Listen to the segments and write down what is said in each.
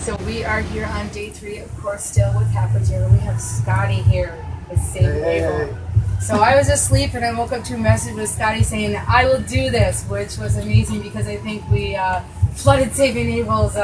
So we are here on day 3, of course, still with Happier. We have Scotty here with Save Abel. So I was asleep and I woke up to a message with Scotty saying, I will do this, which was amazing because I think we flooded Saving Abel's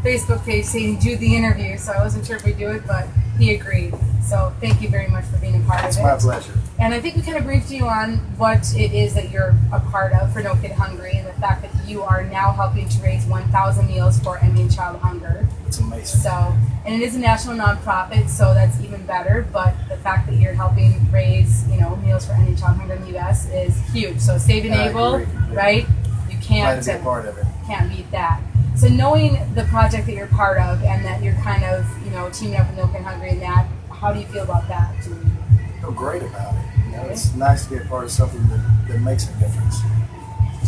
Facebook page saying do the interview. So I wasn't sure if we'd do it, but he agreed. So thank you very much for being a part of it. It's my pleasure. And I think we kind of briefed you on what it is that you're a part of for No Kid Hungry and the fact that you are now helping to raise 1,000 meals for ending child hunger. It's amazing. So, and it is a national nonprofit, so that's even better. But the fact that you're helping raise, meals for ending child hunger in the U.S. is huge. So Saving Abel, right? You can't Glad to be a part of it. Can't beat that. So knowing the project that you're part of and that you're kind of, teaming up with No Kid Hungry and that, how do you feel about that? I feel great about it. It's nice to be a part of something that makes a difference.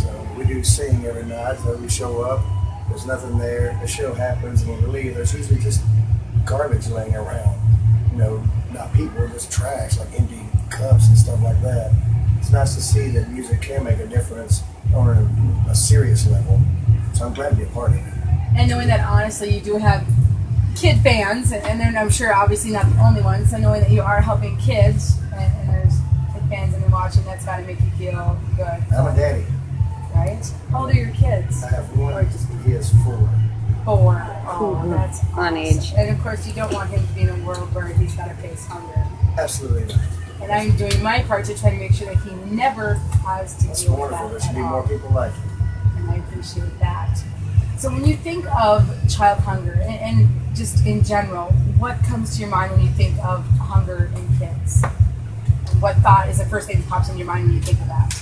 So we do sing every night. So we show up. There's nothing there. The show happens, and when we leave, there's usually just garbage laying around. Not people, just trash, like empty cups and stuff like that. It's nice to see that music can make a difference on a serious level. So I'm glad to be a part of it. And knowing that, honestly, you do have kid fans, and they're, I'm sure, obviously not the only ones. So knowing that you are helping kids, and there's kid fans and they're watching, that's got to make you feel good. I'm a daddy. Right? How old are your kids? I have one. He is 4. 4. Oh, that's on awesome. age. And of course, you don't want him to be in a world where he's got to face hunger. Absolutely not. And I'm doing my part to try to make sure that he never has to That's deal wonderful. with that There should be at more all. people like you. And I appreciate that. So when you think of child hunger, and just in general, what comes to your mind when you think of hunger in kids? And what thought is the first thing that pops in your mind when you think of that?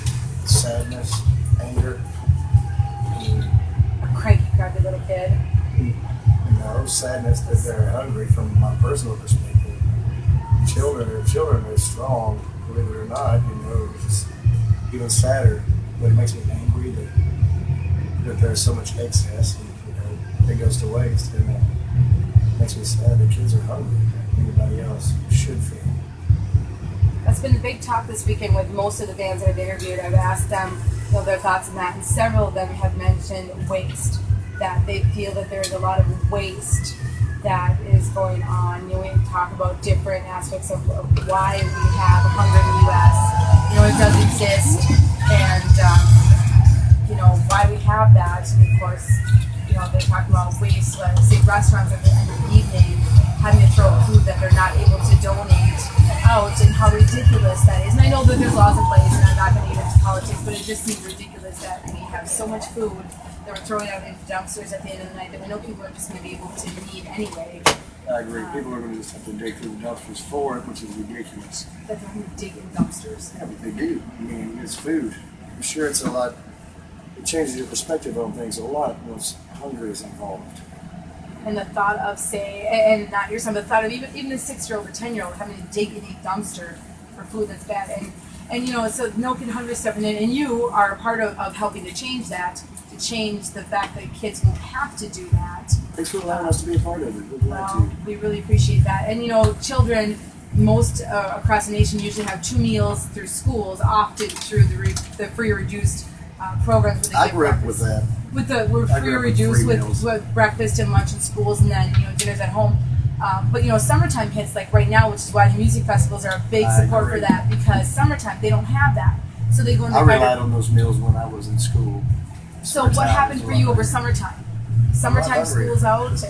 Sadness, anger, A cranky, crappy little kid. Sadness that they're hungry from my personal perspective. Children are strong, believe it or not. It's just even sadder. But it makes me angry that there's so much excess and it goes to waste. And it makes me sad that kids are hungry. Anybody else should feel. That's been the big talk this weekend with most of the bands that I've interviewed. I've asked them their thoughts on that, and several of them have mentioned waste, that they feel that there's a lot of waste that is going on. We talk about different aspects of why we have hunger in the U.S. It does exist, and why we have that. And of course, they talk about waste, say restaurants at the end of the evening having to throw food that they're not able to donate out, and how ridiculous that is. And I know that there's laws in place, and I'm not going to get into politics, but it just seems ridiculous that we have so much food that we're throwing out into dumpsters at the end of the night that we know people are just going to be able to eat anyway. I agree. People are going to just have to dig through the dumpsters for it, which is ridiculous. That they're going to dig in dumpsters. Yeah, but they do. It's food. I'm sure it's a lot. It changes your perspective on things a lot once hunger is involved. And the thought of, and not your son, the thought of even a 6-year-old or 10-year-old having to dig in a dumpster for food that's bad. And so No Kid Hungry stepping in, and you are a part of helping to change that, to change the fact that kids won't have to do that. Thanks for allowing us to be a part of it. We're glad to. We really appreciate that. And children, most across the nation usually have 2 meals through schools, often through the free or reduced programs. I grew up with that. We're free or reduced with breakfast and lunch in schools, and then dinners at home. But summertime hits, like right now, which is why the music festivals are a big support for that, because summertime they don't have that, so they go into. I relied on those meals when I was in school. So what happened for you over summertime? Summertime school's out.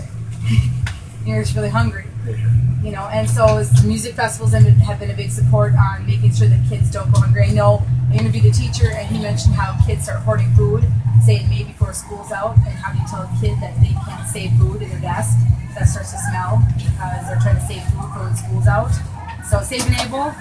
You're just really hungry. And so music festivals have been a big support on making sure that kids don't go hungry. I know I interviewed a teacher, and he mentioned how kids start hoarding food, saying maybe before school's out, and how do you tell a kid that they can't save food in their desk? That starts to smell because they're trying to save food for when school's out. So Saving Abel,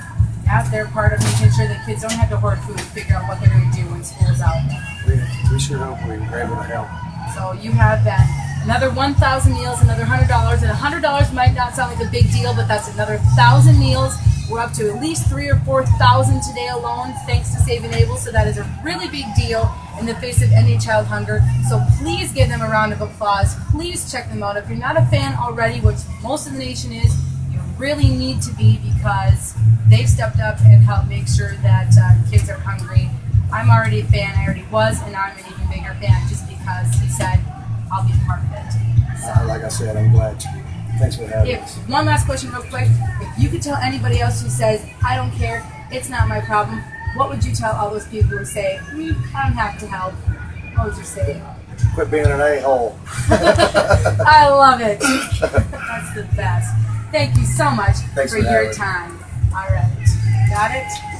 they're part of making sure that kids don't have to hoard food and figure out what they're going to do when school's out. We sure hope we were able to help. So you have that. Another 1,000 meals, another $100, and $100 might not sound like a big deal, but that's another 1,000 meals. We're up to at least 3,000 or 4,000 today alone, thanks to Saving Abel. So that is a really big deal in the face of ending child hunger. So please give them a round of applause. Please check them out. If you're not a fan already, which most of the nation is, you really need to be, because they've stepped up and helped make sure that kids are hungry. I'm already a fan. I already was, and I'm an even bigger fan just because he said, I'll be a part of it. So, Like I said, I'm glad to. Thanks for having us. one last question real quick. If you could tell anybody else who says, I don't care, it's not my problem, what would you tell all those people who say, I don't have to help? What would you say? Quit being an a-hole. I love it. That's the best. Thank you so much Thanks for for your having me. time. All right. Got it?